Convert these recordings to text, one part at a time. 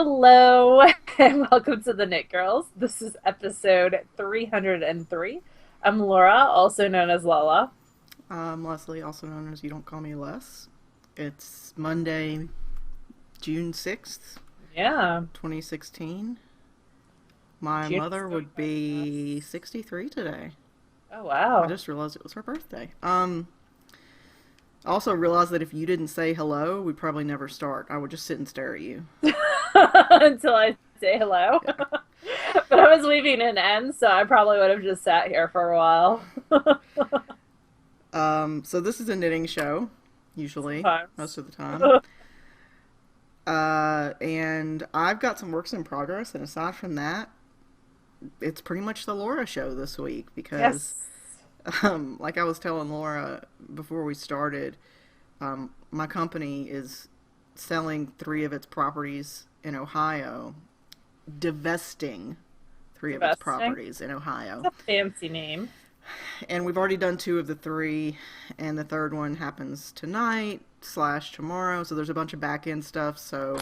Hello, and welcome to the Knit Girls. This is episode 303. I'm Laura, also known as Lala. Leslie, also known as You Don't Call Me Les. It's Monday, June 6th, Yeah, 2016. My June is mother going would by be fast. 63 today. Oh, I wow. just realized it was her birthday. I also realized that if you didn't say hello, we'd probably never start. I would just sit and stare at you. Until I say hello. Yeah. But I was leaving an end, so I probably would have just sat here for a while. So this is a knitting show, usually, most Sometimes. of the time. And I've got some works in progress, and aside from that, it's pretty much the Laura show this week because, Yes. like I was telling Laura before we started, my company is selling three of its properties in Ohio, divesting three of its Investing. properties in Ohio. It's a fancy name. And we've already done two of the three, and the third one happens tonight slash tomorrow. So there's a bunch of back end stuff. So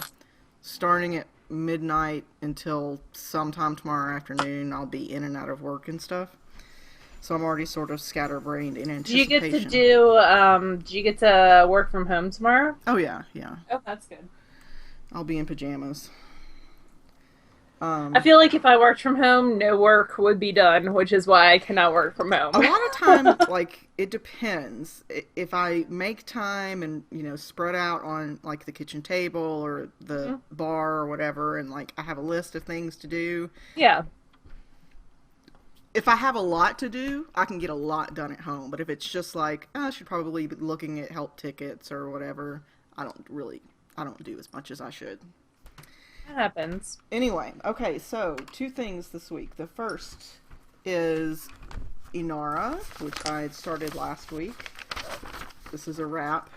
starting at midnight until sometime tomorrow afternoon, I'll be in and out of work and stuff. So I'm already sort of scatterbrained in Do you get to anticipation. do you get to work from home tomorrow? Oh yeah, yeah. Oh, that's good. I'll be in pajamas. I feel like if I worked from home, no work would be done, which is why I cannot work from home. A lot of time, like, it depends. If I make time and, spread out on, like, the kitchen table or the Mhm. bar or whatever, and, like, I have a list of things to do. Yeah. If I have a lot to do, I can get a lot done at home. But if it's just like, I should probably be looking at help tickets or whatever, I don't do as much as I should. That happens. Anyway, okay, so two things this week. The first is Anora, which I had started last week. This is a wrap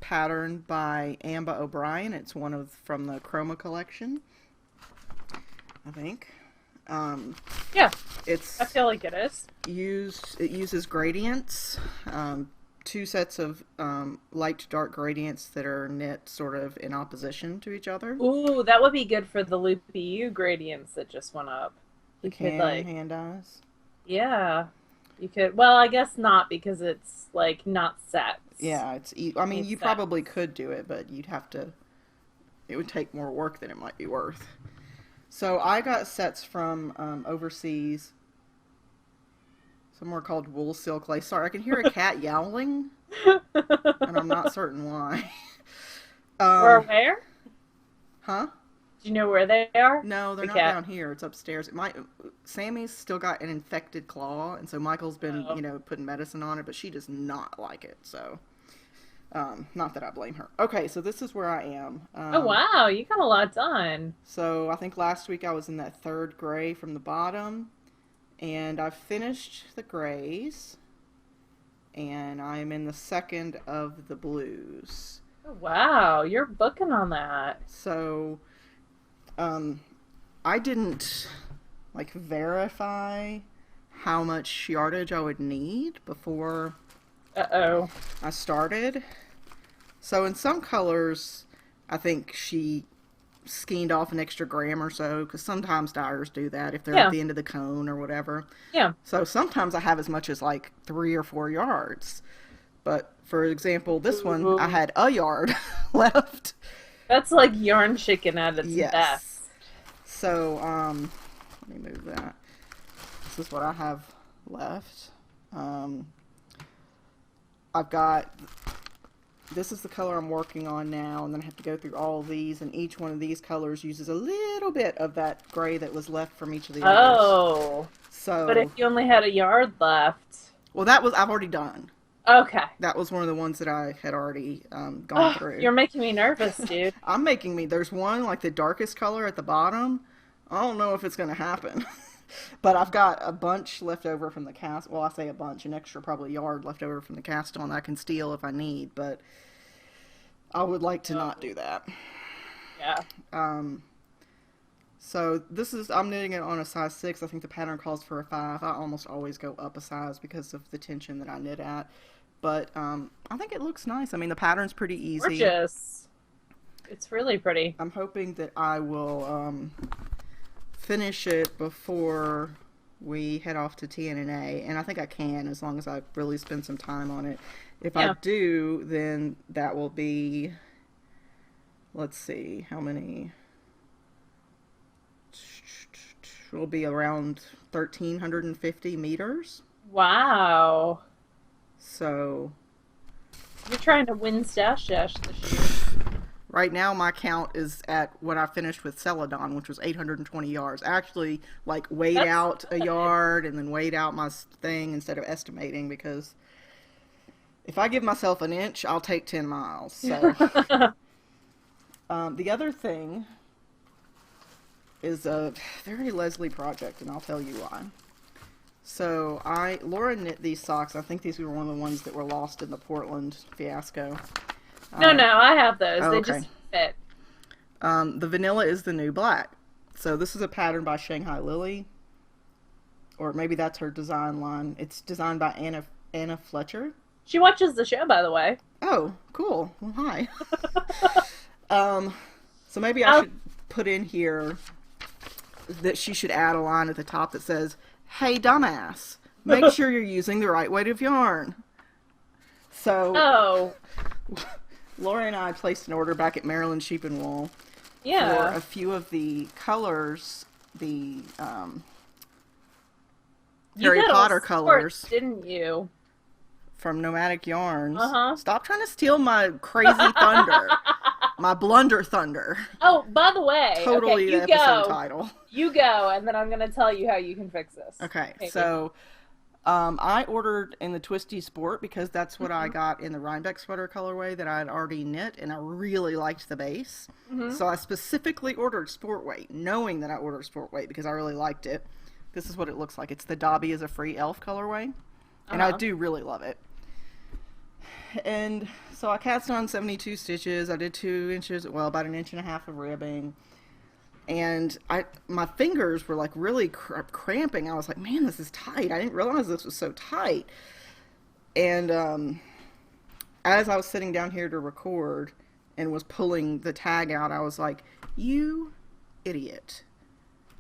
pattern by Amba O'Brien. It's one of from the Chroma collection, I think. Yeah, It's I feel like it is. it uses gradients, two sets of light to dark gradients that are knit sort of in opposition to each other. Ooh, that would be good for the loopy U gradients that just went up. The You could can hand eyes. yeah, you could. Well, I guess not because it's like not sets. Yeah, I mean, It's you sets. probably could do it, but it would take more work than it might be worth. So I got sets from overseas, somewhere called Wool Silk Lace. Sorry, I can hear a cat yowling, and I'm not certain why. Or um, where? huh? Do you know where they are? No, they're The not cat. down here. It's upstairs. Sammy's still got an infected claw, and so Michael's been, Oh. putting medicine on it, but she does not like it. So, not that I blame her. Okay, so this is where I am. Oh wow, you got a lot done. So I think last week I was in that third gray from the bottom, and I finished the grays, and I'm in the second of the blues. Oh, wow, you're booking on that. So, um, I didn't like verify how much yardage I would need before Uh-oh. I started. So in some colors, I think she skeined off an extra gram or so, because sometimes dyers do that if they're at Yeah. the end of the cone or whatever. Yeah. So sometimes I have as much as like 3 or 4 yards. But for example, this one, I Ooh. had a yard left. That's like yarn chicken at its Yes. best. So, let me move that. This is what I have left. Um, I've got, this is the color I'm working on now, and then I have to go through all of these, and each one of these colors uses a little bit of that gray that was left from each of the others. Oh. But So, if you only had a yard left. well, I've already done. Okay. That was one of the ones that I had already gone Oh, through. you're making me nervous, dude. There's one, like the darkest color at the bottom. I don't know if it's going to happen. But I've got a bunch left over from the cast. Well, I say a bunch, an extra probably yard left over from the cast on that I can steal if I need. But I would like to not do that. Yeah. So I'm knitting it on a size 6. I think the pattern calls for a 5. I almost always go up a size because of the tension that I knit at. But I think it looks nice. I mean, the pattern's pretty easy. Gorgeous. It's really pretty. I'm hoping that I will finish it before we head off to TNNA, and I think I can as long as I really spend some time on it. If I Yeah. do, then that will be, let's see, how many? It'll be around 1,350 meters. Wow. So You're trying to win Stash Dash this year. right now my count is at what I finished with Celadon, which was 820 yards. I actually like weighed That's out a yard and then weighed out my thing instead of estimating, because if I give myself an inch, I'll take 10 miles. So the other thing is a very Leslie project, and I'll tell you why. So Laura knit these socks. I think these were one of the ones that were lost in the Portland fiasco. No, I have those. Oh, They okay. just fit. The vanilla is the new black. So this is a pattern by Shanghai Lily, or maybe that's her design line. It's designed by Anna Fletcher. She watches the show, by the way. Oh, cool. Well, hi. So maybe I I'll- should put in here that she should add a line at the top that says, "Hey, dumbass, make sure you're using the right weight of yarn." So Oh, Laura and I placed an order back at Maryland Sheep and Wool for yeah. a few of the colors, the You Harry got all Potter sorts, colors didn't you? from Nomadic Yarns. Uh-huh. Stop trying to steal my crazy thunder, my Blunder thunder. Oh, by the way, Totally okay, the episode title. You go, and then I'm going to tell you how you can fix this. Okay, Maybe. so I ordered in the Twisty Sport because that's what I got in the Rhinebeck sweater colorway that I had already knit, and I really liked the base. So I specifically ordered sport weight, knowing that I ordered sport weight because I really liked it. This is what it looks like. It's the Dobby is a free elf colorway, and I do really love it. And so I cast on 72 stitches. I did 2 inches, well, about 1.5 inches of ribbing. And my fingers were like really cramping. I was like, man, this is tight. I didn't realize this was so tight. And as I was sitting down here to record and was pulling the tag out, I was like, you idiot.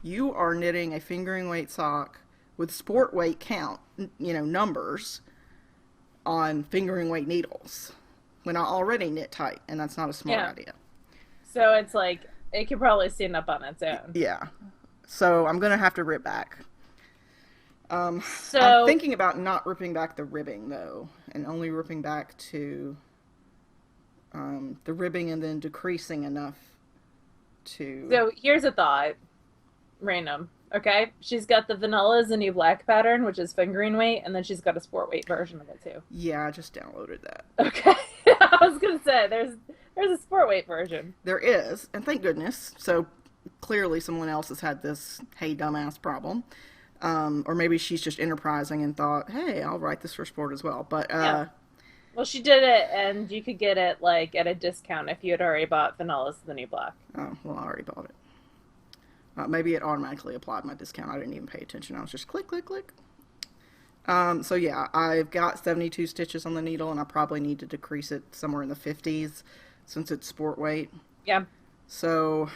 You are knitting a fingering weight sock with sport weight count, numbers on fingering weight needles when I already knit tight, and that's not a smart idea. So it's like, it could probably stand up on its own. Yeah. So I'm going to have to rip back. I'm So, thinking about not ripping back the ribbing, though, and only ripping back to the ribbing and then decreasing enough to... so here's a thought. Random. Okay? She's got the vanilla is a new black pattern, which is fingering weight, and then she's got a sport weight version of it, too. Yeah, I just downloaded that. Okay. I was going to say, there's a sport weight version. There is, and thank goodness. So clearly someone else has had this hey dumbass problem. Or maybe she's just enterprising and thought, hey, I'll write this for sport as well. But Yeah. Well, she did it, and you could get it, like, at a discount if you had already bought Vanilla's the New Black. oh, well, I already bought it. Maybe it automatically applied my discount. I didn't even pay attention. I was just click, click, click. So yeah, I've got 72 stitches on the needle, and I probably need to decrease it somewhere in the 50s since it's sport weight. Yeah. So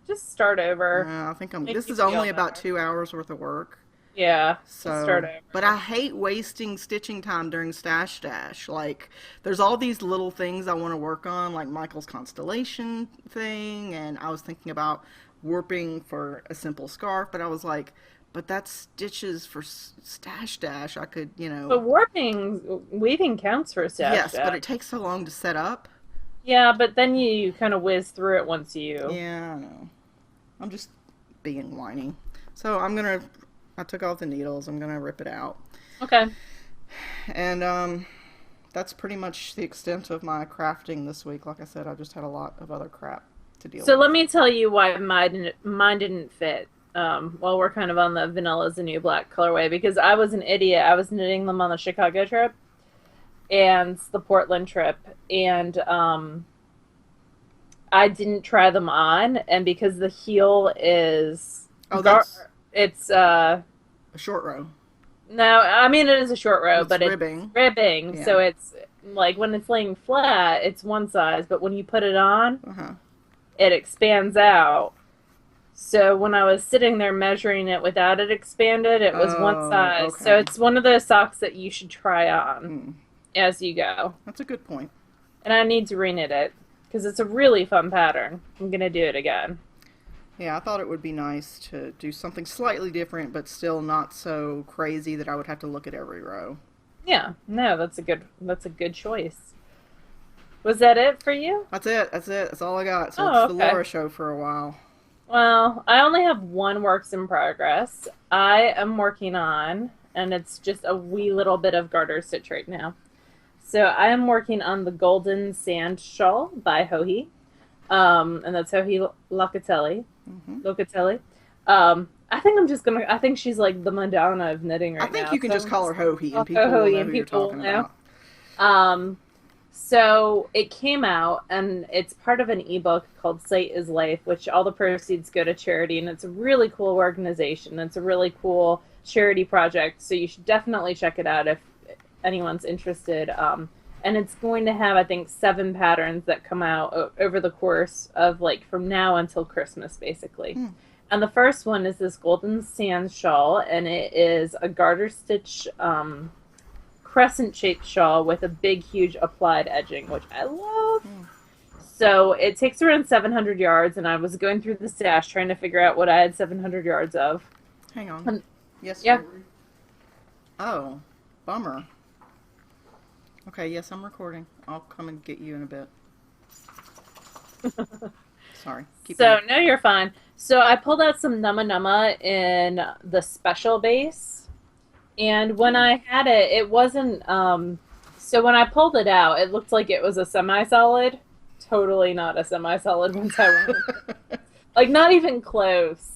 Just start over. I think Make this you is only feel about better. 2 hours worth of work. Yeah. Just So, start over. but I hate wasting stitching time during Stash Dash. Like, there's all these little things I want to work on, like Michael's constellation thing, and I was thinking about warping for a simple scarf, but I was like, but that's stitches for Stash Dash. I could, But weaving counts for a stash. yes, but dash. it takes so long to set up. Yeah, but then you kind of whiz through it once you... Yeah, I know. I'm just being whiny. So I took off the needles. I'm gonna rip it out. Okay. And that's pretty much the extent of my crafting this week. Like I said, I just had a lot of other crap to deal So with. let me tell you why mine didn't fit. While we're kind of on the Vanilla's the New Black colorway, because I was an idiot. I was knitting them on the Chicago trip and the Portland trip, and I didn't try them on, and because the heel is it's a short row. no, I mean it is a short row, It's but ribbing. it's ribbing, Yeah. so like when it's laying flat, it's one size, but when you put it on, Uh-huh. it expands out. So when I was sitting there measuring it without it expanded, it was one Oh, size. So okay. it's one of those socks that you should try on Hmm. as you go. That's a good point. And I need to reknit it because it's a really fun pattern. I'm going to do it again. Yeah, I thought it would be nice to do something slightly different, but still not so crazy that I would have to look at every row. Yeah, no, that's a good choice. Was that it for you? That's it. That's it. That's all I got. So Oh, it's the okay. Laura show for a while. Well, I only have one works in progress. I am working on, and it's just a wee little bit of garter stitch right now. So I am working on the Golden Sand Shawl by Hohi, and that's Hohi Locatelli. Hmm. Locatelli. I think I'm just gonna. I think she's like the Madonna of knitting I right think now. you can So just I'm call just her Hohi gonna and people call will Hohi, know and who you're people will talking know. about. Um, so it came out, and it's part of an ebook called Sight is Life, which all the proceeds go to charity, and it's a really cool organization. It's a really cool charity project, so you should definitely check it out if anyone's interested. And it's going to have, I think, 7 patterns that come out over the course of like from now until Christmas, basically. Hmm. And the first one is this Golden Sand Shawl, and it is a garter stitch crescent shaped shawl with a big, huge applied edging, which I love. Hmm. So it takes around 700 yards, and I was going through the stash trying to figure out what I had 700 yards of. Hang on. And, Yes, yeah. Gregory? Oh, bummer. Okay, yes, I'm recording. I'll come and get you in a bit. Sorry. Keep So, going. no, you're fine. So I pulled out some Namah in the special base. And when Oh. I had it, it wasn't. So when I pulled it out, it looked like it was a semi solid. Totally not a semi solid once I went with it. Like, not even close.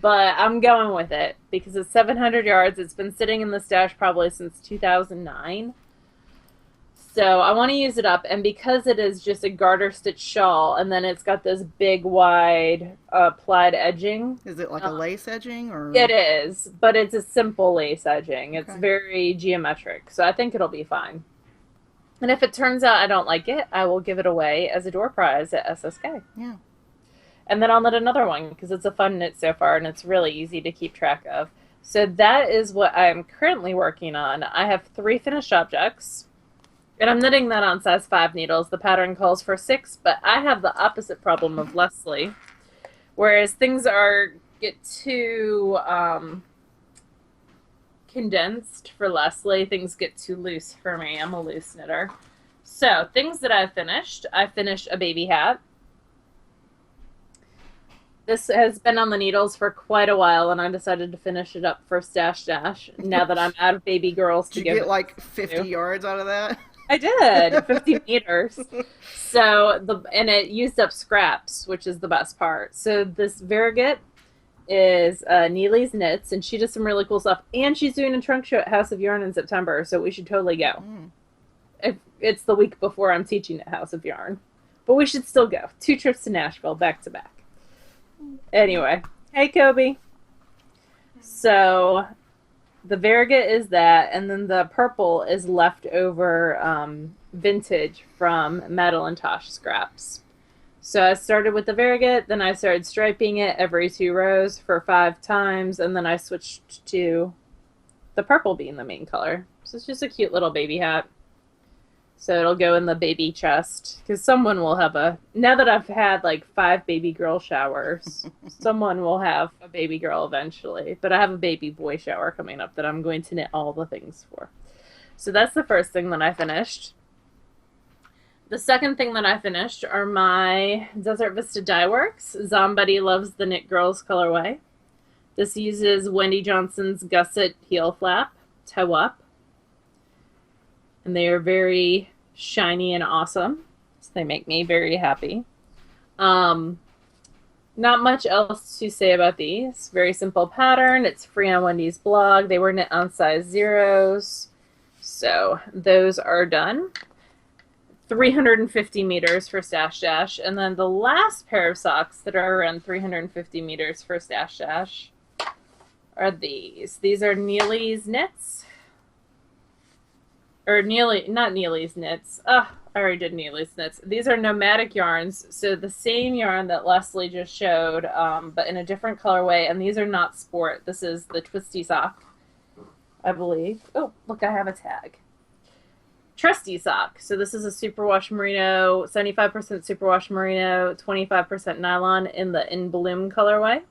But I'm going with it because it's 700 yards. It's been sitting in the stash probably since 2009. So I want to use it up, and because it is just a garter stitch shawl, and then it's got this big, wide plaid edging. Is it like a lace edging or? It is, but it's a simple lace edging. It's Okay. very geometric, so I think it'll be fine. And if it turns out I don't like it, I will give it away as a door prize at SSK. Yeah. And then I'll knit another one because it's a fun knit so far, and it's really easy to keep track of. So that is what I'm currently working on. I have 3 finished objects. And I'm knitting that on size 5 needles. The pattern calls for 6, but I have the opposite problem of Leslie. Whereas things get too condensed for Leslie, things get too loose for me. I'm a loose knitter. So, things that I've finished. I finished a baby hat. This has been on the needles for quite a while, and I decided to finish it up for Stash Dash now that I'm out of baby girls to Did you give get it like 50 yards out of that? I did 50 meters. So and it used up scraps, which is the best part. So this Variegated is Neely's Knits, and she does some really cool stuff. And she's doing a trunk show at House of Yarn in September, so we should totally go. It's the week before I'm teaching at House of Yarn, but we should still go. 2 trips to Nashville back to back. Anyway, hey Kobe. So the Variegated is that, and then the purple is leftover vintage from Madeline Tosh scraps. So I started with the Variegated, then I started striping it every 2 rows for 5 times, and then I switched to the purple being the main color. So it's just a cute little baby hat. So it'll go in the baby chest, because someone will have now that I've had like 5 baby girl showers, someone will have a baby girl eventually. But I have a baby boy shower coming up that I'm going to knit all the things for. So that's the first thing that I finished. The second thing that I finished are my Desert Vista Dye Works. Zombuddy loves the TheKnitGirlls colorway. This uses Wendy Johnson's Gusset heel flap, toe up. And they are very shiny and awesome. So they make me very happy. Not much else to say about these. Very simple pattern. It's free on Wendy's blog. They were knit on size 0s. So those are done. 350 meters for Stash Dash. And then the last pair of socks that are around 350 meters for Stash Dash are these. These are Neely's Knits. or Neely, not Neely's knits. I already did Neely's knits. These are nomadic yarns, so the same yarn that Leslie just showed, but in a different colorway. And these are not sport. This is the twisty sock, I believe. Oh, look, I have a tag. Trusty sock. So this is a superwash merino, 75% superwash merino, 25% nylon in the In Bloom colorway.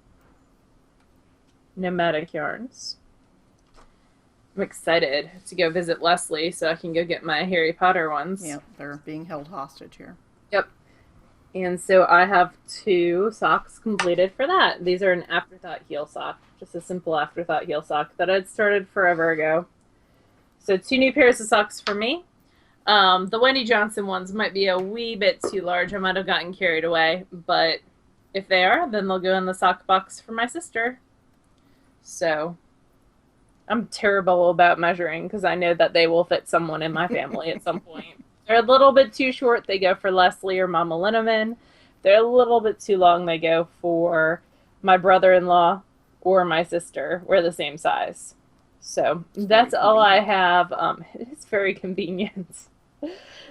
Nomadic yarns. I'm excited to go visit Leslie so I can go get my Harry Potter ones. Yep, they're being held hostage here. Yep. And so I have 2 socks completed for that. These are an afterthought heel sock, just a simple afterthought heel sock that I'd started forever ago. So 2 new pairs of socks for me. The Wendy Johnson ones might be a wee bit too large. I might have gotten carried away, but if they are, then they'll go in the sock box for my sister. So I'm terrible about measuring because I know that they will fit someone in my family at some point. They're a little bit too short, they go for Leslie or Mama Linneman. They're a little bit too long, they go for my brother-in-law or my sister. We're the same size. So that's all I have. It's very convenient.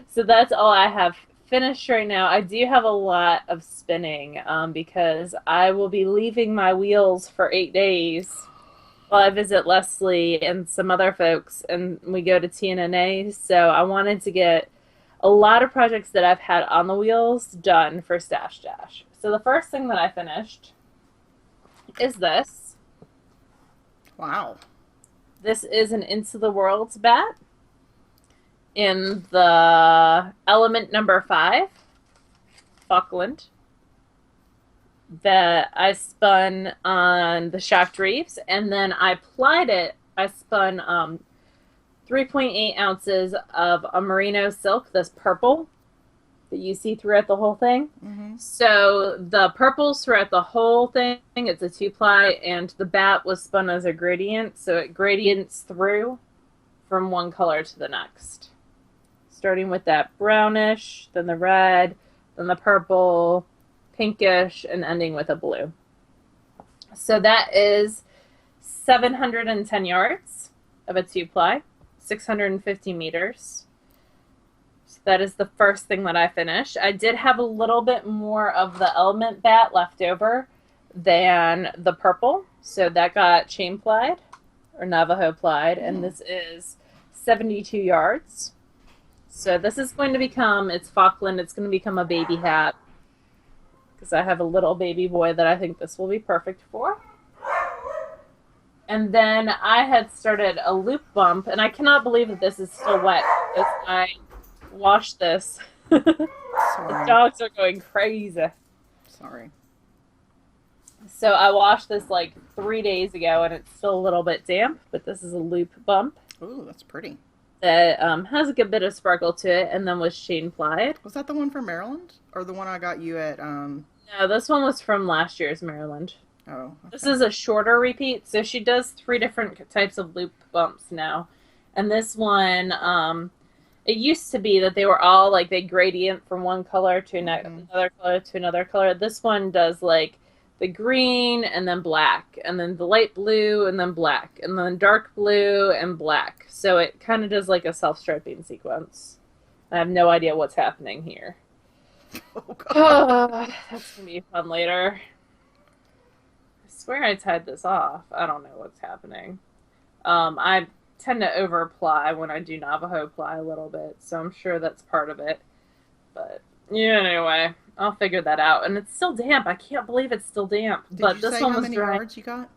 So that's all I have finished right now. I do have a lot of spinning because I will be leaving my wheels for 8 days while I visit Leslie and some other folks, and we go to TNNA. So I wanted to get a lot of projects that I've had on the wheels done for Stash Dash. So the first thing that I finished is this. Wow. This is an Into the Worlds bat in the element number 5, Falkland, that I spun on the Shaft Reefs, and then I plied it. I spun 3.8 ounces of a merino silk, this purple that you see throughout the whole thing. Mm-hmm. So the purples throughout the whole thing, it's a 2-ply, and the bat was spun as a gradient, so it gradients through from one color to the next. Starting with that brownish, then the red, then the purple, pinkish, and ending with a blue. So that is 710 yards of a 2-ply, 650 meters. So that is the first thing that I finished. I did have a little bit more of the element bat left over than the purple, so that got chain plied or Navajo plied, and this is 72 yards. So this is going to become, it's Falkland, it's going to become a baby hat because I have a little baby boy that I think this will be perfect for. And then I had started a loop bump, and I cannot believe that this is still wet because I washed this. The dogs are going crazy. Sorry. So I washed this like 3 days ago, and it's still a little bit damp, but this is a loop bump. Ooh, that's pretty. That has a good bit of sparkle to it, and then was chain plied. Was that the one from Maryland? Or the one I got you at, No, this one was from last year's Maryland. Oh, okay. This is a shorter repeat, so she does 3 different types of loop bumps now. And this one, it used to be that they were all, like, they gradient from one color to another color to another color. This one does, like, the green and then black, and then the light blue and then black, and then dark blue and black. So it kind of does like a self-striping sequence. I have no idea what's happening here. Oh, God. That's going to be fun later. I swear I tied this off. I don't know what's happening. I tend to over-ply when I do Navajo ply a little bit, so I'm sure that's part of it. But yeah, anyway, I'll figure that out. And it's still damp. I can't believe it's still damp. But this one was dry. Did you say how many yards you got?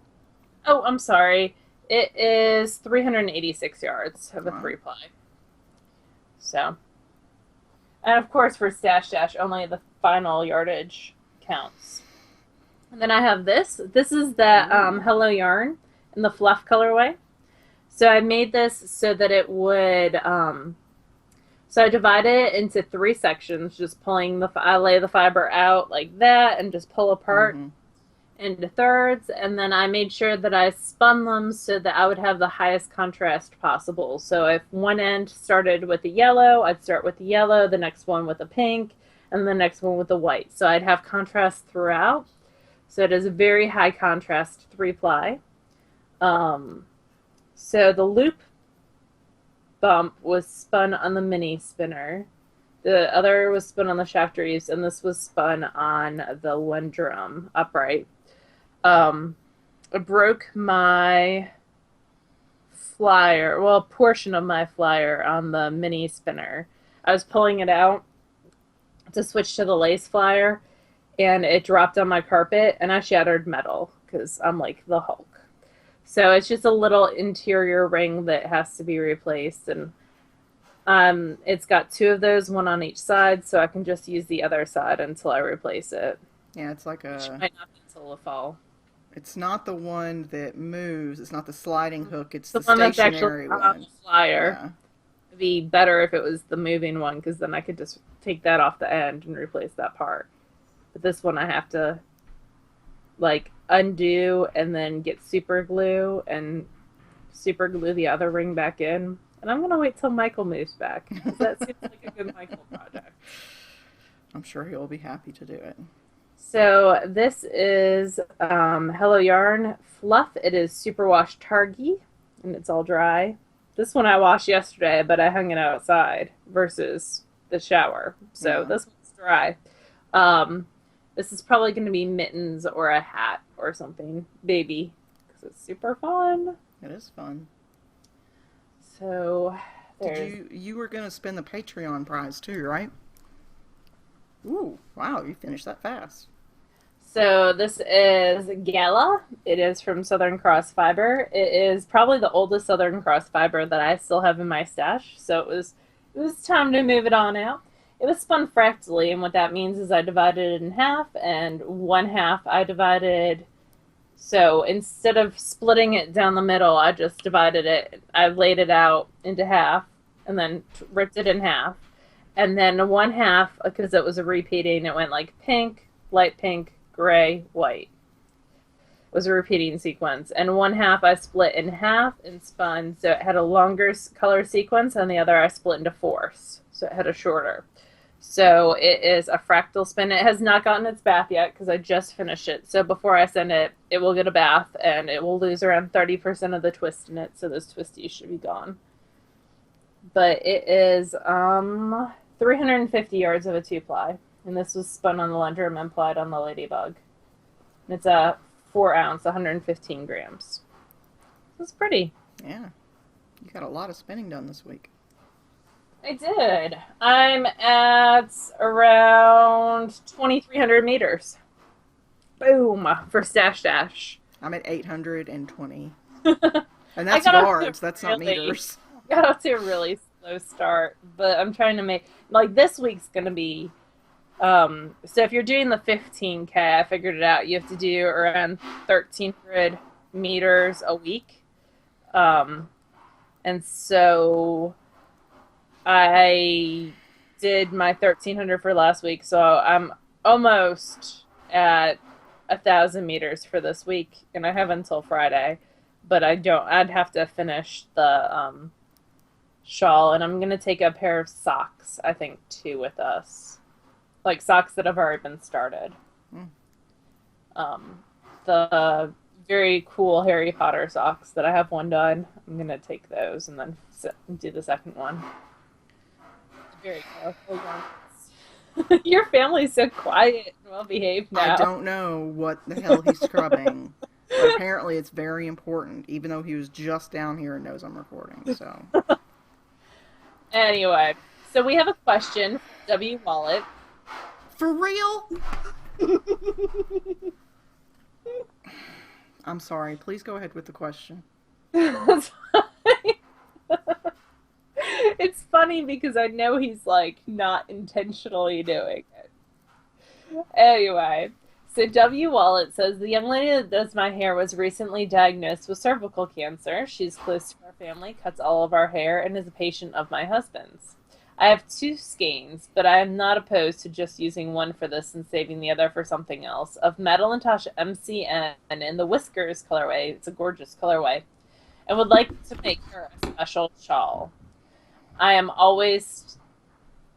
Oh, I'm sorry. It is 386 yards of a 3-ply. So, and of course for Stash Dash, only the final yardage counts. And then I have this. This is that Hello Yarn in the Fluff colorway. So I made this so that it would, so I divided it into 3 sections, just pulling I lay the fiber out like that and just pull apart into thirds. And then I made sure that I spun them so that I would have the highest contrast possible. So if one end started with the yellow, I'd start with the yellow, the next one with the pink, and the next one with the white. So I'd have contrast throughout. So it is a very high contrast 3-ply. So the loop bump was spun on the mini spinner. The other was spun on the shaft reefs, and this was spun on the Lundrum upright. I broke my flyer, well, a portion of my flyer on the mini spinner. I was pulling it out to switch to the lace flyer, and it dropped on my carpet, and I shattered metal because I'm like the Hulk. So it's just a little interior ring that has to be replaced, and it's got 2 of those, one on each side, so I can just use the other side until I replace it. Yeah, it's like Which a... might not be until the fall. It's not the one that moves. It's not the sliding hook. It's The the one that's stationary actually on one. the flyer. Yeah. It'd be better if it was the moving one, because then I could just take that off the end and replace that part. But this one I have to, like, undo and then get super glue and super glue the other ring back in. And I'm going to wait till Michael moves back, because that seems like a good Michael project. I'm sure he'll be happy to do it. So this is Hello Yarn Fluff. It is superwash targy, and it's all dry. This one I washed yesterday, but I hung it outside versus the shower. So Yeah. this one's dry. This is probably going to be mittens or a hat or something. Baby. Because it's super fun. It is fun. So You were going to spin the Patreon prize too, right? Ooh, wow, you finished that fast. So this is Gala. It is from Southern Cross Fiber. It is probably the oldest Southern Cross Fiber that I still have in my stash. So it was time to move it on out. It was spun fractally, and what that means is I divided it in half, and one half I divided. So instead of splitting it down the middle, I just divided it. I laid it out into half, and then ripped it in half. And then one half, because it was a repeating, it went like pink, light pink, gray, white. It was a repeating sequence. And one half I split in half and spun, so it had a longer color sequence, and the other I split into fourths, so it had a shorter. So it is a fractal spin. It has not gotten its bath yet, because I just finished it. So before I send it, it will get a bath, and it will lose around 30% of the twist in it, so those twisties should be gone. But it is 350 yards of a 2-ply. And this was spun on the Lundrum and plied on the Ladybug. And it's a 4-ounce, 115 grams. It's pretty. Yeah. You got a lot of spinning done this week. I did. I'm at around 2,300 meters. Boom! For Stash Dash. I'm at 820. And that's I got off to yards. That's not really- meters. Got off to a really slow start, but I'm trying to make, like, this week's gonna be, so if you're doing the 15K, I figured it out, you have to do around 1,300 meters a week. And so I did my 1,300 for last week, so I'm almost at 1,000 meters for this week, and I have until Friday, but I'd have to finish the, shawl, and I'm gonna take a pair of socks, I think, too, with us, like socks that have already been started. The very cool Harry Potter socks that I have one done, I'm gonna take those and then do the second one. Very cool. Your family's so quiet and well behaved now. I don't know what the hell he's scrubbing. But apparently it's very important, even though he was just down here and knows I'm recording, so... Anyway, so we have a question from W. Wallet. For real? I'm sorry. Please go ahead with the question. It's funny because I know he's, like, not intentionally doing it. Anyway, so W. Wallet says, the young lady that does my hair was recently diagnosed with cervical cancer. She's close to our family, cuts all of our hair, and is a patient of my husband's. I have 2 skeins, but I am not opposed to just using one for this and saving the other for something else. Of Metal and Tasha MCN in the Whiskers colorway. It's a gorgeous colorway. And would like to make her a special shawl. I am always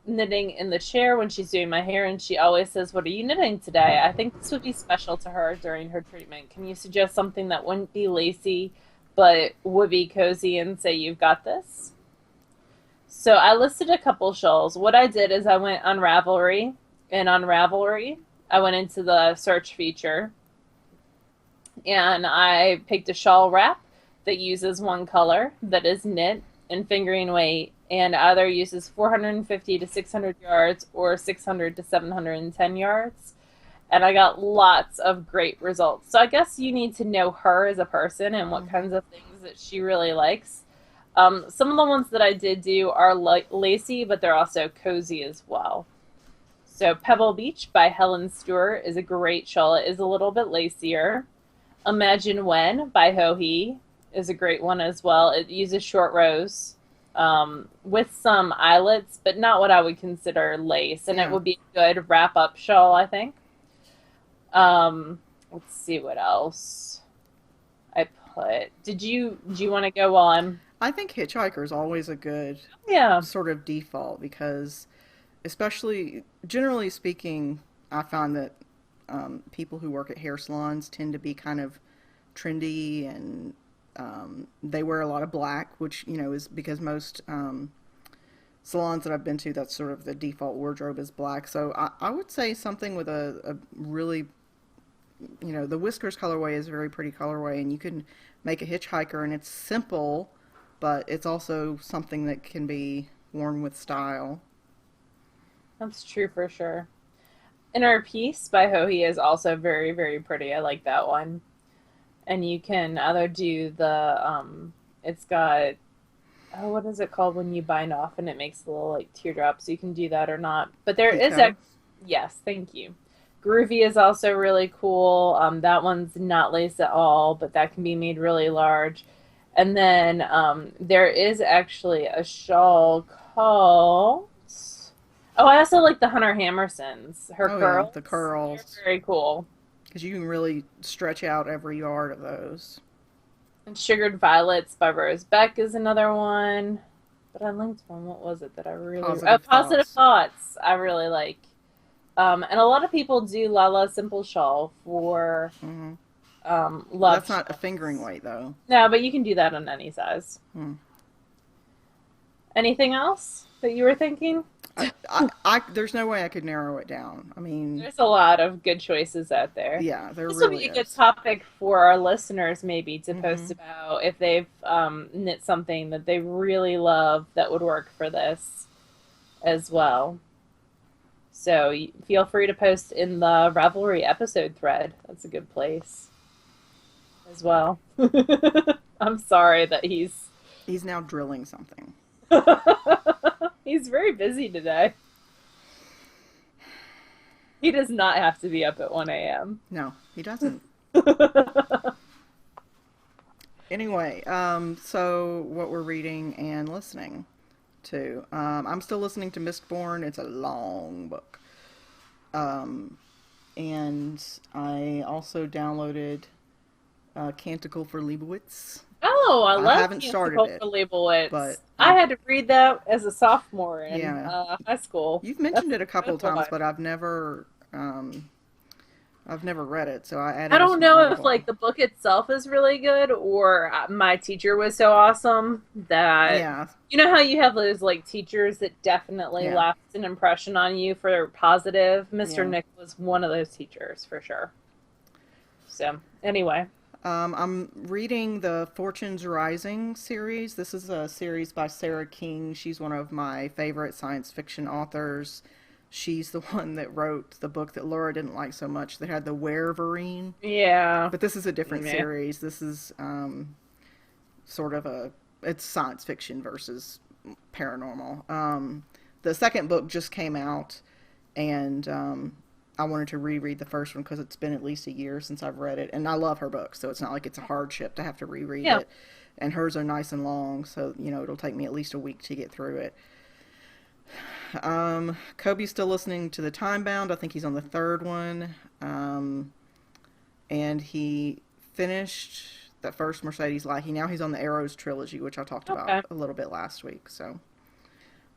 knitting in the chair when she's doing my hair, and she always says, what are you knitting today? I think this would be special to her during her treatment. Can you suggest something that wouldn't be lacy, but would be cozy and say you've got this? So I listed a couple shawls. What I did is I went on Ravelry, and on Ravelry, I went into the search feature and I picked a shawl wrap that uses one color that is knit and fingering weight and either uses 450 to 600 yards or 600 to 710 yards. And I got lots of great results. So I guess you need to know her as a person and what Mm-hmm. kinds of things that she really likes. Some of the ones that I did do are lacy, but they're also cozy as well. So Pebble Beach by Helen Stewart is a great shawl. It is a little bit lacier. Imagine When by Ho-He is a great one as well. It uses short rows with some eyelets, but not what I would consider lace. And it Yeah. would be a good wrap up shawl, I think. Let's see what else I put. Do you want to go on? I think Hitchhiker is always a good Yeah, sort of default because, especially generally speaking, I find that people who work at hair salons tend to be kind of trendy and they wear a lot of black, which, is because most salons that I've been to, that's sort of the default wardrobe is black. So I would say something with a really, the whiskers colorway is a very pretty colorway, and you can make a hitchhiker, and it's simple, but it's also something that can be worn with style. that's true for sure. Inner Peace by Ho-He is also very, very pretty. I like that one. And you can either do it's got, oh, what is it called when you bind off and it makes the little like teardrops? You can do that or not. But there is a, Pico. yes, thank you. Groovy is also really cool. That one's not lace at all, but that can be made really large. And then there is actually a shawl called. Oh, I also like the Hunter Hammersons. Her Oh yeah, the curls, they're curls. very cool. Because you can really stretch out every yard of those. And Sugared Violets by Rose Beck is another one. But I linked one. What was it that I really? Oh, Positive Positive thoughts. Thoughts. I really like. And a lot of people do Lala Simple Shawl for Hmm. love That's not a fingering shawls. weight though. No, but you can do that on any size. Hmm. Anything else that you were thinking? There's no way I could narrow it down. I mean, There's a lot of good choices out there. yeah, there This would really be a good is. topic for our listeners, maybe, to post Hmm. about if they've knit something that they really love that would work for this as well. So feel free to post in the Ravelry episode thread. That's a good place as well. I'm sorry that He's now drilling something. he's very busy today. He does not have to be up at 1 a.m. No, he doesn't. Anyway, so what we're reading and listening to. I'm still listening to Mistborn. It's a long book. Um, and I also downloaded Canticle for Leibowitz. Oh, I I love haven't started Musical it, for Leibowitz. but I had to read that as a sophomore in yeah, high school. you've That's mentioned it a a couple good of times, one. but I've never read it, so I I added it to don't my know if Audible. like the book itself is really good or my teacher was so awesome that Yeah, you know how you have those like teachers that definitely yeah, left an impression on you for positive. Mr. yeah. Nick was one of those teachers for sure. So anyway, I'm reading the Fortunes Rising series. This is a series by Sarah King. She's one of my favorite science fiction authors. She's the one that wrote the book that Laura didn't like so much that had the Werverine. yeah, But this is a different yeah. series. This is sort of it's science fiction versus paranormal. The second book just came out, and I wanted to reread the first one because it's been at least a year since I've read it, and I love her books, so it's not like it's a hardship to have to reread Yeah. it. And hers are nice and long, so it'll take me at least a week to get through it. Kobe's still listening to the Time Bound. I think he's on the third one, and he finished that first Mercedes Lackey. Now he's on the Arrows trilogy, which I talked about Okay. a little bit last week. So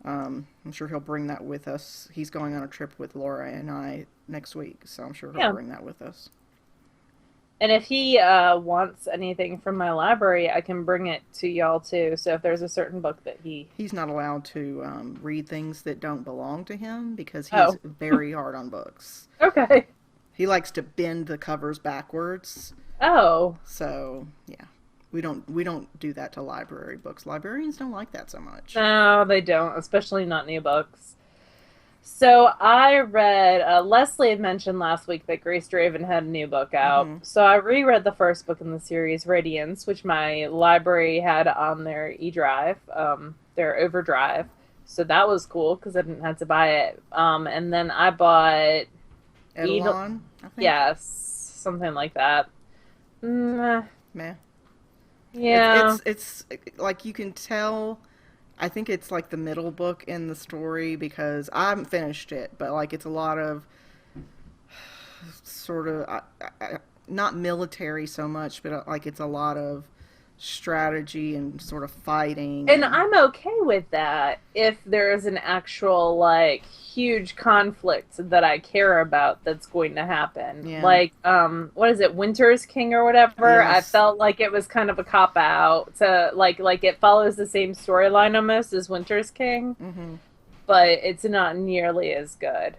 I'm sure he'll bring that with us. He's going on a trip with Laura and I next week, so I'm sure he'll Yeah. bring that with us. And if he wants anything from my library, I can bring it to y'all too. So if there's a certain book that He's not allowed to read things that don't belong to him because he's oh, very hard on books. okay. He likes to bend the covers backwards. Oh, So, yeah. We don't do that to library books. Librarians don't like that so much. no, they don't, especially not new books. So I read, Leslie had mentioned last week that Grace Draven had a new book out. Mm-hmm. So I reread the first book in the series, Radiance, which my library had on their eDrive, their Overdrive. So that was cool because I didn't have to buy it. And then I bought Edelon, I think. yes, something like that. Meh. Yeah. It's like you can tell. I think it's like the middle book in the story because I haven't finished it, but like it's a lot of sort of not military so much, but like it's a lot of strategy and sort of fighting. And I'm okay with that if there's an actual, like, huge conflict that I care about that's going to happen. Yeah. Like, what is it, Winter's King or whatever? Yes. I felt like it was kind of a cop-out to, like it follows the same storyline almost as Winter's King, Mm-hmm. but it's not nearly as good.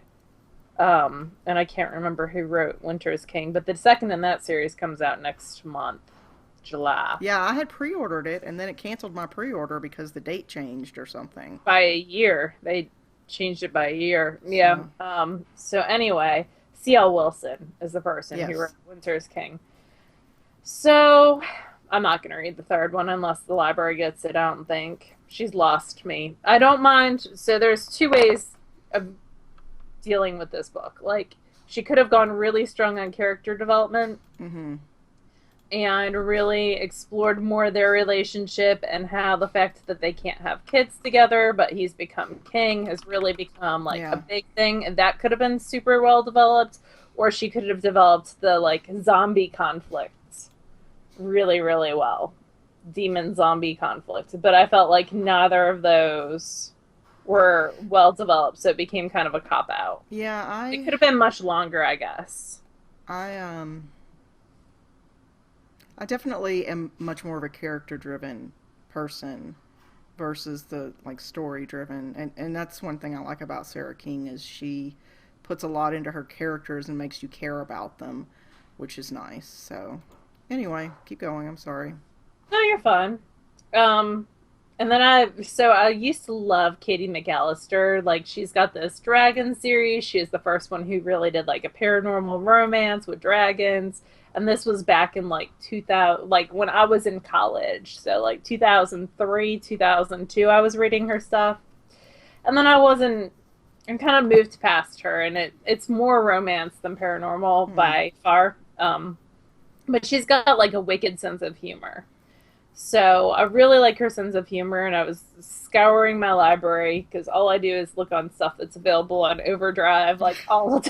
And I can't remember who wrote Winter's King, but the second in that series comes out next month. July. Yeah, I had pre-ordered it, and then it canceled my pre-order because the date changed or something. By a year. They changed it by a year. Yeah. So anyway, C.L. Wilson is the person Yes. who wrote Winter's King. So I'm not going to read the third one unless the library gets it, I don't think. She's lost me. I don't mind. So there's two ways of dealing with this book. Like, she could have gone really strong on character development. Mm-hmm. And really explored more their relationship and how the fact that they can't have kids together, but he's become king, has really become like a big thing. And that could have been super well developed. Or she could have developed the like zombie conflicts really, really well. Demon zombie conflict. But I felt like neither of those were well developed, so it became kind of a cop out. Yeah, It could have been much longer, I guess. I definitely am much more of a character-driven person versus the like story-driven, and that's one thing I like about Sarah King is she puts a lot into her characters and makes you care about them, which is nice. So, anyway, keep going. I'm sorry. No, you're fine. And then I used to love Katie McAllister. Like, she's got this dragon series. She is the first one who really did like a paranormal romance with dragons. And this was back in like 2000, like when I was in college. So like 2003, 2002, I was reading her stuff. And then I kind of moved past her. And it's more romance than paranormal by far. But she's got like a wicked sense of humor. So I really like her sense of humor, and I was scouring my library because all I do is look on stuff that's available on Overdrive like all the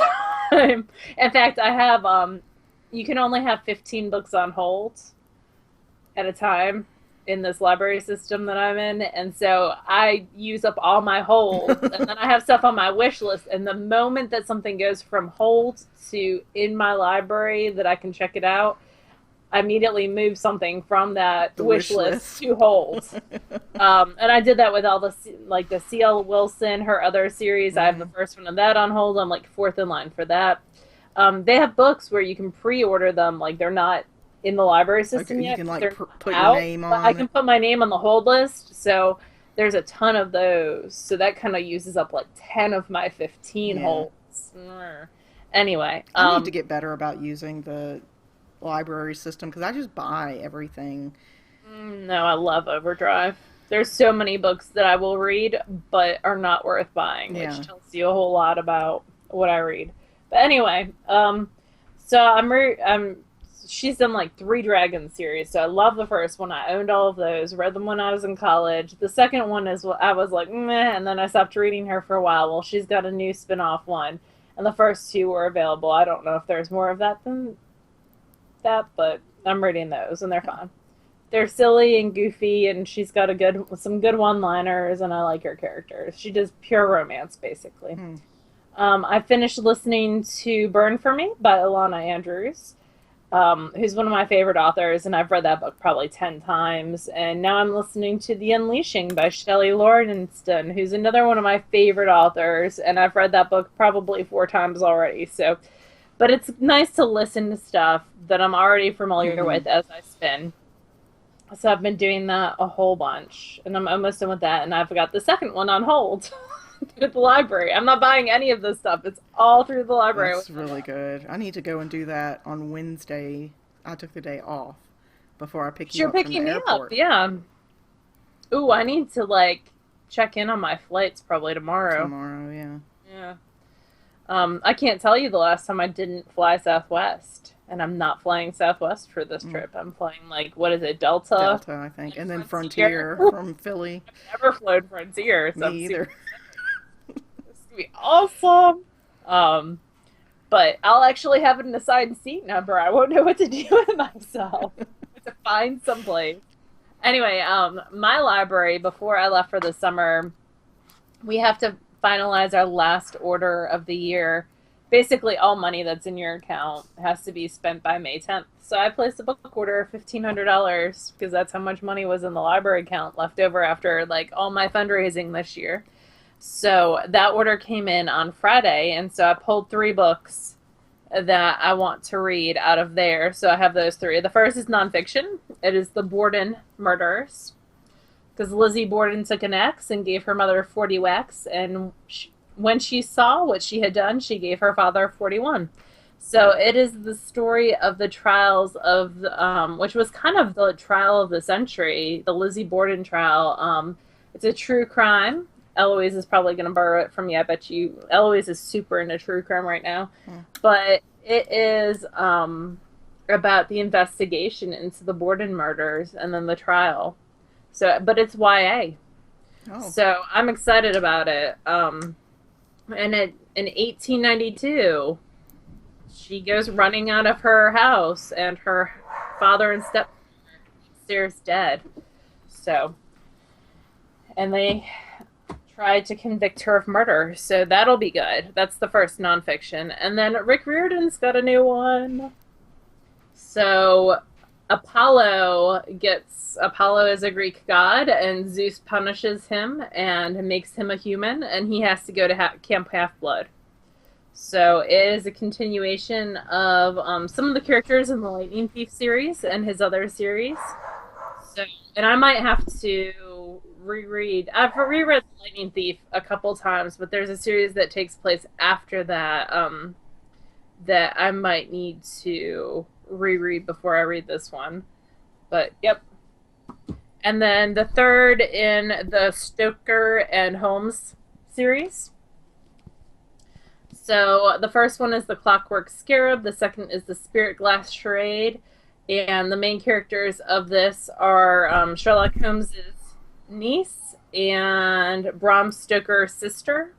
time. In fact, I have you can only have 15 books on hold at a time in this library system that I'm in, and so I use up all my holds, and then I have stuff on my wish list, and the moment that something goes from hold to in my library that I can check it out, I immediately move something from that wish list to hold. And I did that with all the C.L. Wilson, her other series. I have the first one of that on hold. I'm like fourth in line for that. They have books where you can pre-order them. Like, they're not in the library system yet. You can like put out, your name on. I can put my name on the hold list. So there's a ton of those. So that kind of uses up like 10 of my 15 holds. Anyway. I need to get better about using the library system because I just buy everything. No, I love Overdrive. There's so many books that I will read but are not worth buying, which tells you a whole lot about what I read. But anyway, so she's done like 3 dragon series, so I love the first one. I owned all of those, read them when I was in college. The second one is what I was like meh, and then I stopped reading her for a while. Well, she's got a new spin-off one, and the first 2 were available. I don't know if there's more of that than that, but I'm reading those, and they're fun. They're silly and goofy, and she's got some good one-liners, and I like her characters. She does pure romance, basically. I finished listening to Burn For Me by Alana Andrews. who's one of my favorite authors, and I've read that book probably 10 times. And now I'm listening to The Unleashing by Shelley Lawrenston, who's another one of my favorite authors, and I've read that book probably 4 times already. So, but it's nice to listen to stuff that I'm already familiar with as I spin. So I've been doing that a whole bunch, and I'm almost done with that, and I've got the second one on hold at the library. I'm not buying any of this stuff. It's all through the library. That's really good. I need to go and do that on Wednesday. I took the day off before I pick you up from the airport. Yeah. Ooh, I need to, like, check in on my flights probably tomorrow. Tomorrow, yeah. Yeah. I can't tell you the last time I didn't fly Southwest. And I'm not flying Southwest for this trip. I'm flying, like, what is it, Delta? Delta, I think. And then Frontier from Philly. I've never flown Frontier. So Me either. This is going to be awesome. But I'll actually have an assigned seat number. I won't know what to do with myself. I have to find someplace. Anyway, my library, before I left for the summer, we have to finalize our last order of the year. Basically, all money that's in your account has to be spent by May 10th. So I placed a book order of $1,500 because that's how much money was in the library account left over after, like, all my fundraising this year. So that order came in on Friday, and so I pulled 3 books that I want to read out of there. So I have those 3. The first is nonfiction. It is The Borden Murders, because Lizzie Borden took an axe and gave her mother 40 whacks, and when she saw what she had done, she gave her father 41. So it is the story of the trials of, which was kind of the trial of the century, the Lizzie Borden trial. It's a true crime. Eloise is probably going to borrow it from me. I bet you. Eloise is super into true crime right now. But it is about the investigation into the Borden murders and then the trial. So, but it's YA. Oh. So I'm excited about it. And in 1892, she goes running out of her house, and her father and stepmother upstairs dead. So, and they tried to convict her of murder. So that'll be good. That's the first nonfiction. And then Rick Riordan's got a new one. So Apollo is a Greek god, and Zeus punishes him and makes him a human, and he has to go to Camp Half-Blood. So it is a continuation of some of the characters in the Lightning Thief series and his other series. So, and I might have to reread. I've reread the Lightning Thief a couple times, but there's a series that takes place after that that I might need to reread before I read this one. But, yep. And then the third in the Stoker and Holmes series. So the first one is the Clockwork Scarab. The second is the Spirit Glass Charade. And the main characters of this are Sherlock Holmes' niece and Bram Stoker's sister.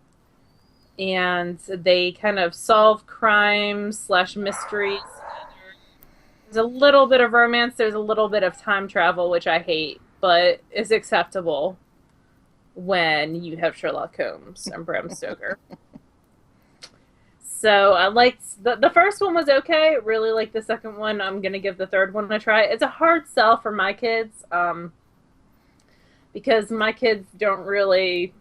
And they kind of solve crimes / mysteries. There's a little bit of romance. There's a little bit of time travel, which I hate, but is acceptable when you have Sherlock Holmes and Bram Stoker. So I liked the first one was okay. Really like the second one. I'm gonna give the third one a try. It's a hard sell for my kids, because my kids don't really.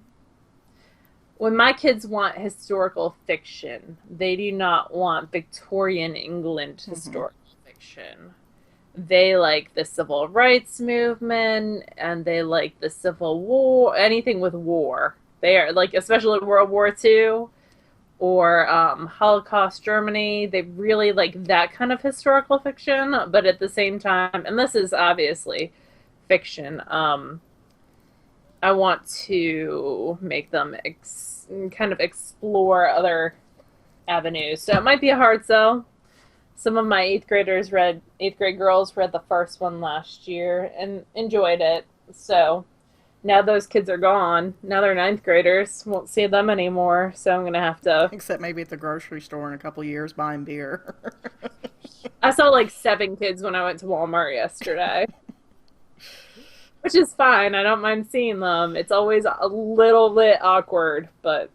When my kids want historical fiction, they do not want Victorian England historical fiction. They like the civil rights movement, and they like the Civil War, anything with war. They are like, especially World War II or Holocaust Germany. They really like that kind of historical fiction, but at the same time, and this is obviously fiction, I want to make them kind of explore other avenues. So it might be a hard sell. Some of my 8th grade girls read the first one last year and enjoyed it. So now those kids are gone. Now they're 9th graders. Won't see them anymore. So I'm going to have to... Except maybe at the grocery store in a couple years buying beer. I saw like 7 kids when I went to Walmart yesterday. Which is fine. I don't mind seeing them. It's always a little bit awkward, but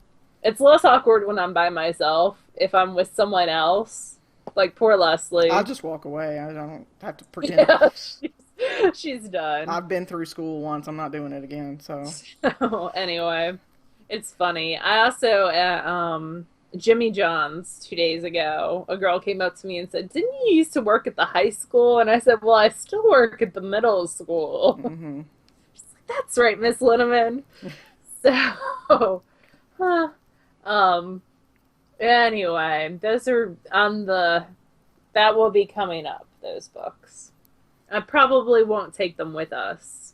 it's less awkward when I'm by myself. If I'm with someone else, Like poor Leslie. I'll just walk away. I don't have to pretend. Yeah, she's done. I've been through school once. I'm not doing it again. So, So anyway, it's funny. I also at Jimmy John's 2 days ago, a girl came up to me and said, "Didn't you used to work at the high school?" And I said, "Well, I still work at the middle school." hmm She's like, "That's right, Miss Linneman." So, huh. um, anyway, those are on the that will be coming up. Those books. I probably won't take them with us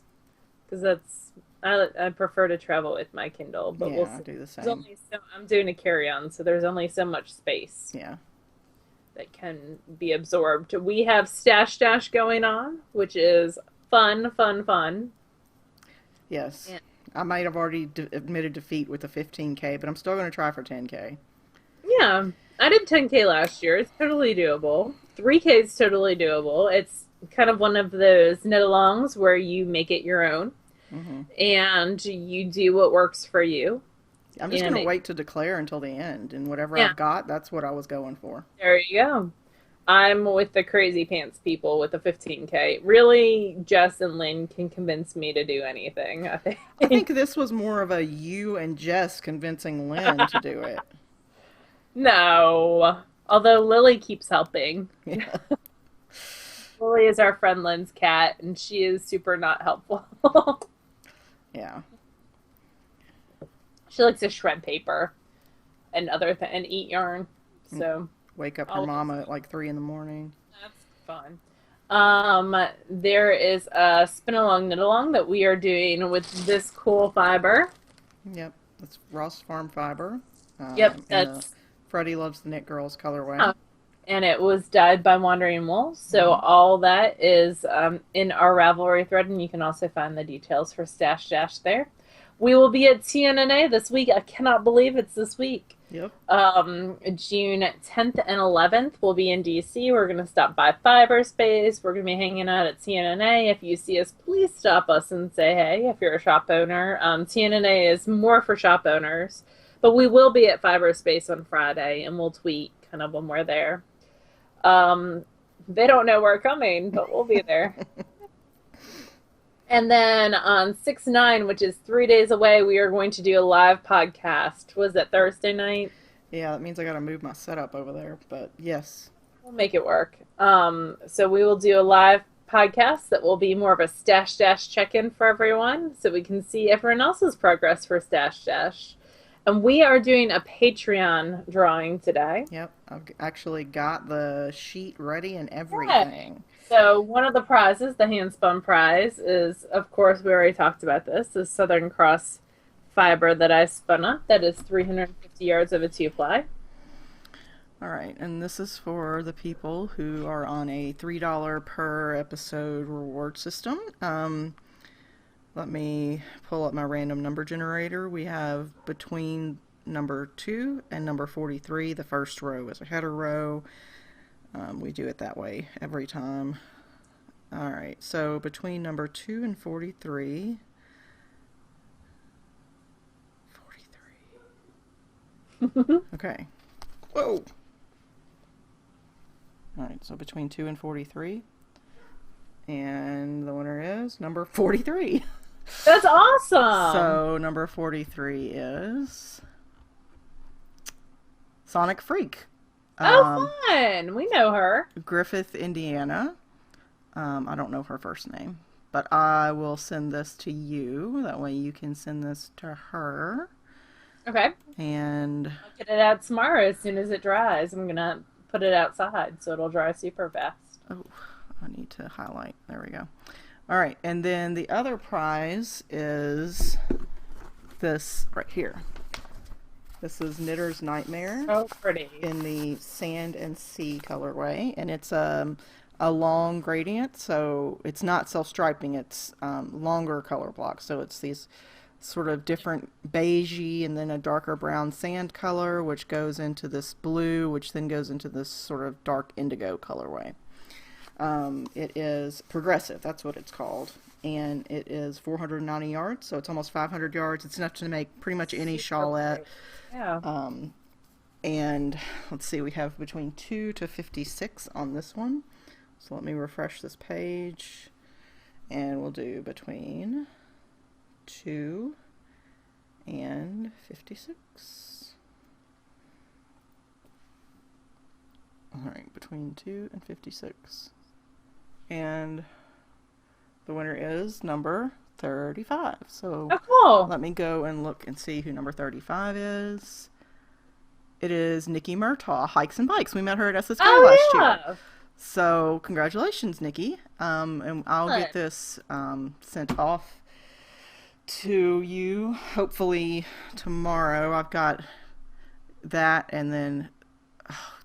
because I prefer to travel with my Kindle, but we'll yeah, I see. do the There's same. only I'm doing a carry-on, so there's only so much space Yeah. that can be absorbed. We have Stash Dash going on, which is fun, fun, fun. Yes. And, I might have already admitted defeat with the 15K, but I'm still going to try for 10K. yeah, I did 10K last year. It's totally doable. 3K is totally doable. It's kind of one of those knit-alongs where you make it your own hmm and you do what works for you. I'm just going And to wait to declare until the end, and whatever yeah, I've got, that's what I was going for. there you go. I'm with the crazy pants people with the 15K. Really, Jess and Lynn can convince me to do anything, I I think think. this was more of a you and Jess convincing Lynn to do it. No. Although Lily keeps helping. Yeah. Lily is our friend Lynn's cat, and she is super not helpful. Yeah. She likes to shred paper and and eat yarn. So Wake up her all mama at like 3 in the morning. that's fun. There is a spin along knit along that we are doing with this cool fiber. Yep. That's Ross Farm Fiber. Yep, In the that's Freddie Loves the Knit Girls colorway. uh, and it was dyed by Wandering Wool. So hmm all that is in our Ravelry thread, and you can also find the details for Stash Dash there. We will be at TNNA this week. I cannot believe it's this week. Yep. June 10th and 11th, we'll be in DC. We're going to stop by Fiberspace. We're going to be hanging out at TNNA. If you see us, please stop us and say hey if you're a shop owner. TNNA is more for shop owners, but we will be at Fiberspace on Friday, and we'll tweet kind of when we're there. They don't know we're coming, but we'll be there. And then on 6/9, which is 3 days away, we are going to do a live podcast. Was it Thursday night? Yeah, that means I got to move my setup over there, but yes. We'll make it work. So we will do a live podcast that will be more of a Stash Dash check-in for everyone, so we can see everyone else's progress for Stash Dash. And we are doing a Patreon drawing today. Yep. I've actually got the sheet ready and Yeah. everything. So one of the prizes, the handspun prize, is, of course, we already talked about this, is Southern Cross fiber that I spun up. That is 350 yards of a two-ply. All right, and this is for the people who are on a $3 per episode reward system. Let me pull up my random number generator. We have between number 2 and number 43. The first row is a header row. We do it that way every time. All right, so between number 2 and 43. 43. Okay. Whoa. All right, so between 2 and 43. And the winner is number 43. That's awesome. So number 43 is Sonic Freak. Oh, fun. We know her. Griffith, Indiana. I don't know her first name, but I will send this to you. That way you can send this to her. Okay. And I'll get it out tomorrow as soon as it dries. I'm going to put it outside so it'll dry super fast. oh, I need to highlight. There we go. All right, and then the other prize is this right here. This is Knitter's Nightmare Oh, pretty. in the Sand and Sea colorway, and it's a long gradient, so it's not self-striping, it's longer color blocks, so it's these sort of different beigey and then a darker brown sand color, which goes into this blue, which then goes into this sort of dark indigo colorway. It is progressive, that's what it's called, and it is 490 yards, so it's almost 500 yards. It's enough to make pretty much any Super shawlette. pretty. Yeah. And let's see, we have between 2 to 56 on this one. So let me refresh this page. And we'll do between 2 and 56. Alright, between 2 and 56. And the winner is number 35. So cool. Let me go and look and see who number 35 is. It is Nikki Murtaugh, Hikes and Bikes. We met her at SSK last year. So congratulations, Nikki. And I'll get this sent off to you hopefully tomorrow. I've got that, and then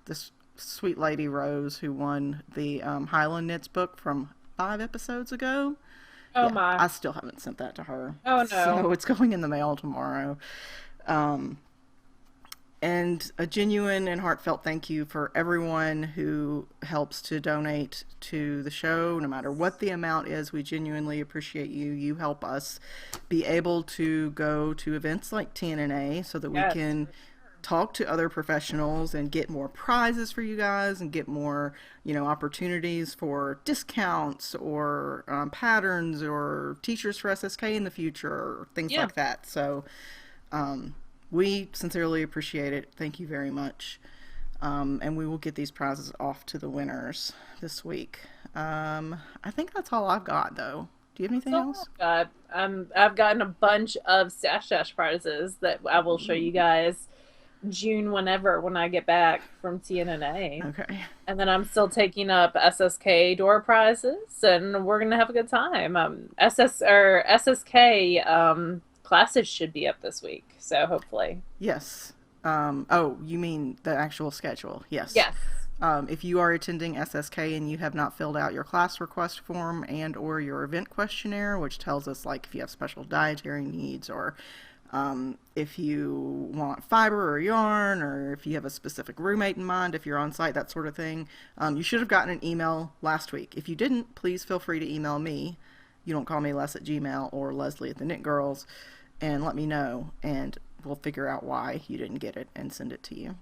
this sweet lady Rose who won the Highland Knits book from 5 episodes ago. Oh my. I still haven't sent that to her. Oh no. So it's going in the mail tomorrow. And a genuine and heartfelt thank you for everyone who helps to donate to the show, no matter what the amount is. We genuinely appreciate you. You help us be able to go to events like TNNA so that we can talk to other professionals and get more prizes for you guys and get more, opportunities for discounts or patterns or teachers for SSK in the future or things like that. So, we sincerely appreciate it. Thank you very much. And we will get these prizes off to the winners this week. I think that's all I've got, though. Do you have anything else? I've gotten a bunch of Stash Dash prizes that I will show you guys June when I get back from TNNA. Okay. And then I'm still taking up SSK door prizes, and we're gonna have a good time. SSK classes should be up this week, so hopefully. Yes. Oh, you mean the actual schedule? Yes. Yes. If you are attending SSK and you have not filled out your class request form and or your event questionnaire, which tells us like if you have special dietary needs or if you want fiber or yarn or if you have a specific roommate in mind, if you're on site, that sort of thing, you should have gotten an email last week. If you didn't, please feel free to email me. You don't call me Les at Gmail or Leslie at TheKnitGirlls, and let me know, and we'll figure out why you didn't get it and send it to you.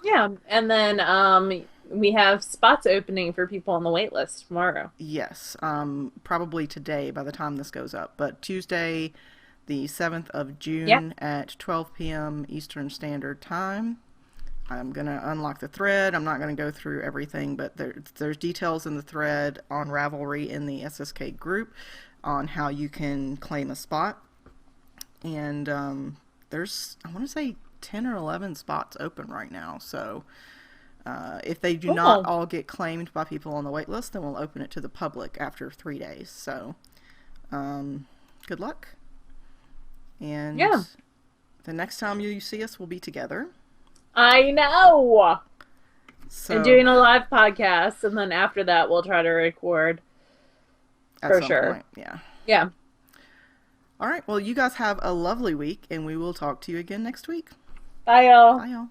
Yeah, and then we have spots opening for people on the wait list tomorrow. Yes, probably today by the time this goes up, but Tuesday, the 7th of June at 12 p.m. Eastern Standard Time. I'm going to unlock the thread. I'm not going to go through everything, but there's details in the thread on Ravelry in the SSK group on how you can claim a spot. And there's, I want to say, 10 or 11 spots open right now. So if they do not all get claimed by people on the wait list, then we'll open it to the public after 3 days. So good luck. And the next time you see us, we'll be together. I know! So, and doing a live podcast, and then after that, we'll try to record. For sure. Point. Yeah. Yeah. All right. Well, you guys have a lovely week, and we will talk to you again next week. Bye, y'all. Bye, y'all.